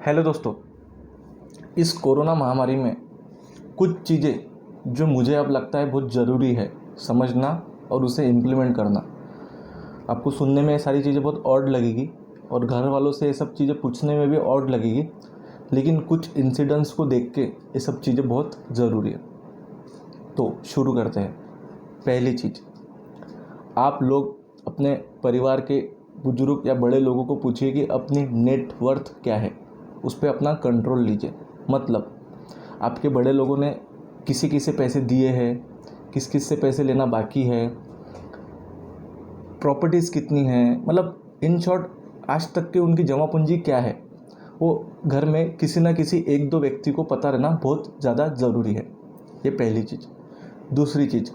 Hello दोस्तों, इस corona महामारी में कुछ चीज़ें जो मुझे अब लगता है बहुत ज़रूरी है समझना और उसे इम्प्लीमेंट करना। आपको सुनने में ये सारी चीज़ें बहुत ऑड लगेगी और घर वालों से ये सब चीज़ें पूछने में भी ऑड लगेगी, लेकिन कुछ इंसिडेंट्स को देख के ये सब चीज़ें बहुत ज़रूरी है। तो शुरू करते हैं। पहली चीज़, आप लोग अपने परिवार के बुजुर्ग या बड़े लोगों को पूछिए कि अपनी नेट वर्थ क्या है, उस पर अपना कंट्रोल लीजिए। मतलब आपके बड़े लोगों ने किसी किस से पैसे दिए हैं, किस किस से पैसे लेना बाकी है, प्रॉपर्टीज़ कितनी हैं, मतलब इन शॉर्ट आज तक के उनकी जमा पूंजी क्या है, वो घर में किसी ना किसी एक दो व्यक्ति को पता रहना बहुत ज़्यादा ज़रूरी है। ये पहली चीज़। दूसरी चीज़,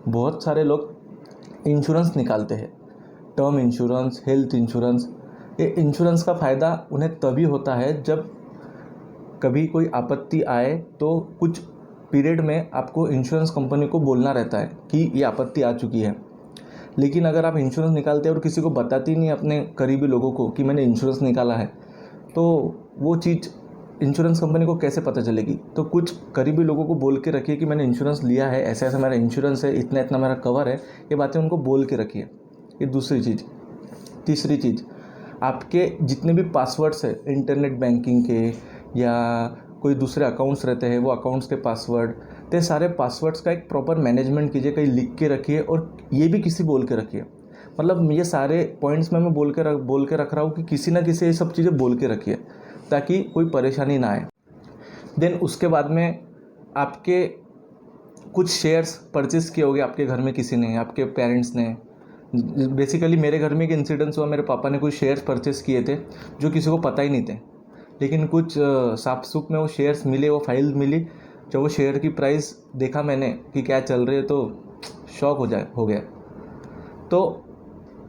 बहुत सारे लोग इंश्योरेंस निकालते हैं, टर्म इंश्योरेंस, हेल्थ इंश्योरेंस। ये इंश्योरेंस का फ़ायदा उन्हें तभी होता है जब कभी कोई आपत्ति आए तो कुछ पीरियड में आपको इंश्योरेंस कंपनी को बोलना रहता है कि ये आपत्ति आ चुकी है। लेकिन अगर आप इंश्योरेंस निकालते हैं और किसी को बताती नहीं अपने करीबी लोगों को कि मैंने इंश्योरेंस निकाला है, तो वो चीज़ इंश्योरेंस कंपनी को कैसे पता चलेगी। तो कुछ करीबी लोगों को बोल के रखिए कि मैंने इंश्योरेंस लिया है, ऐसा ऐसा मेरा इंश्योरेंस है, इतना इतना मेरा कवर है। ये बातें उनको बोल के रखिए। ये दूसरी चीज़। तीसरी चीज़, आपके जितने भी पासवर्ड्स है इंटरनेट बैंकिंग के या कोई दूसरे अकाउंट्स रहते हैं, वो अकाउंट्स के पासवर्ड, तो सारे पासवर्ड्स का एक प्रॉपर मैनेजमेंट कीजिए, कहीं लिख के रखिए और ये भी किसी बोल के रखिए। मतलब ये सारे पॉइंट्स में मैं बोल के रख रहा हूँ कि किसी ना किसी ये सब चीज़ें बोल के रखिए ताकि कोई परेशानी ना आए। देन उसके बाद में आपके कुछ शेयर्स परचेस किए होंगे आपके घर में किसी ने, आपके पेरेंट्स ने। बेसिकली मेरे घर में एक इंसिडेंस हुआ, मेरे पापा ने कुछ शेयर्स परचेस किए थे जो किसी को पता ही नहीं थे, लेकिन कुछ साफ सुख में वो शेयर्स मिले, वो फाइल मिली। जब वो शेयर की प्राइस देखा मैंने कि क्या चल रही है, तो शॉक हो गया। तो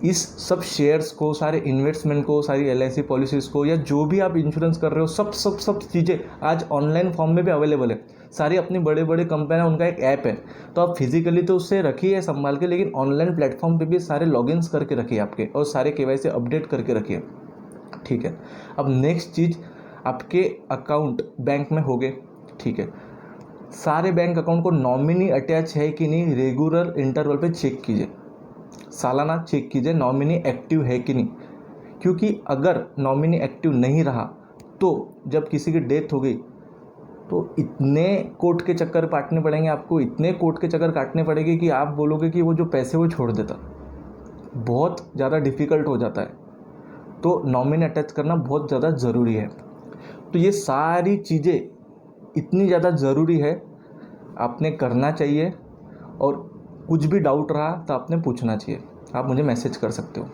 इस सब शेयर्स को, सारे इन्वेस्टमेंट को, सारी LIC पॉलिसीज़ को, या जो भी आप इंश्योरेंस कर रहे हो, सब चीज़ें आज ऑनलाइन फॉर्म में भी अवेलेबल है। सारी अपनी बड़े बड़े कंपनियां, उनका एक ऐप है, तो आप फिजिकली तो उससे रखिए संभाल के, लेकिन ऑनलाइन प्लेटफॉर्म पे भी सारे लॉगिन्स करके रखिए आपके, और सारे KYC अपडेट करके रखिए। ठीक है। अब नेक्स्ट चीज़, आपके अकाउंट बैंक में हो गए। ठीक है। सारे बैंक अकाउंट को नॉमिनी अटैच है कि नहीं, रेगुलर इंटरवल पे चेक कीजिए, सालाना चेक कीजिए नॉमिनी एक्टिव है कि नहीं। क्योंकि अगर नॉमिनी एक्टिव नहीं रहा तो जब किसी की डेथ हो गई तो इतने कोर्ट के चक्कर काटने पड़ेंगे आपको, इतने कोर्ट के चक्कर काटने पड़ेंगे कि आप बोलोगे कि वो जो पैसे वो छोड़ देता। बहुत ज़्यादा डिफ़िकल्ट हो जाता है। तो नॉमिनी अटैच करना बहुत ज़्यादा ज़रूरी है। तो ये सारी चीज़ें इतनी ज़्यादा ज़रूरी है, आपने करना चाहिए। और कुछ भी डाउट रहा तो आपने पूछना चाहिए। आप मुझे मैसेज कर सकते हो।